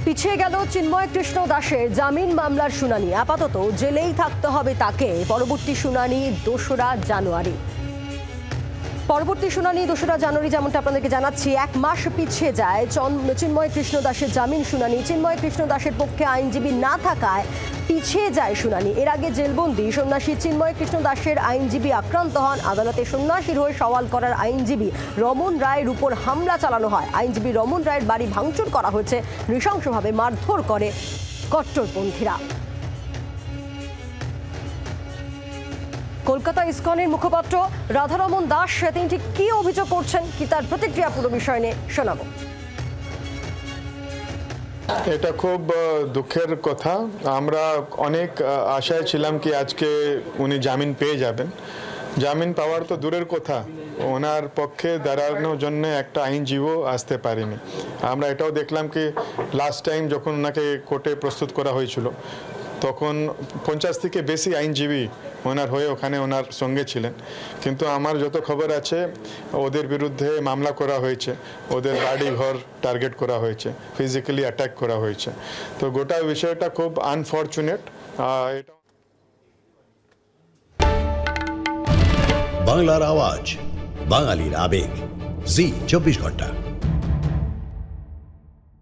পিছিয়ে গেল চিন্ময় কৃষ্ণ দাসের জামিন মামলার শুনানি। আপাতত জেলেই থাকতে হবে তাকে। পরবর্তী শুনানি 2রা জানুয়ারি। যেমনটা আপনাদেরকে জানাচ্ছি, 1 মাস পিছিয়ে যায় চিন্ময় কৃষ্ণ দাসের জামিন শুনানি। চিন্ময় কৃষ্ণ দাসের পক্ষে আইনজীবী না থাকায় পিছিয়ে যায় শুনানি। এর আগে জেলবন্দি সন্ন্যাসী চিন্ময় কৃষ্ণ দাসের আইনজীবী আক্রান্ত হন। আদালতে সন্ন্যাসীর হয়ে সওয়াল করার আইনজীবী রমন রায়ের উপর হামলা চালানো হয়। আইনজীবী রমন রায়ের বাড়ি ভাঙচুর করা হয়েছে। নৃশংসভাবে মারধর করে কট্টরপন্থীরা। কলকাতা ইসকনের মুখপাত্র রাধারমন দাস তিনি ঠিক কি অভিযোগ করছেন, কি তার প্রতিক্রিয়া, পুরো বিষয় নিয়ে শোনাবো। এটা খুব দুঃখের কথা। আমরা অনেক আশায় ছিলাম কি আজকে উনি জামিন পেয়ে যাবেন। জামিন পাওয়ার তো দূরের কথা, ওনার পক্ষে দাঁড়ানোর জন্য একটা আইনজীবীও আসতে পারেনি। আমরা এটাও দেখলাম কি লাস্ট টাইম যখন ওনাকে কোর্টে প্রস্তুত করা হয়েছিল তখন 50 থেকে বেশি আইনজীবী ওনার হয়ে ওখানে ওনার সঙ্গে ছিলেন। কিন্তু আমার যত খবর আছে ওদের বিরুদ্ধে মামলা করা হয়েছে, ওদের বাড়ি ঘর টার্গেট করা হয়েছে, ফিজিক্যালি অ্যাটাক করা হয়েছে। তো গোটা বিষয়টা খুব আনফর্চুনেট। বাংলার আওয়াজ, বাঙালির আবেগ, জি 24 ঘন্টা।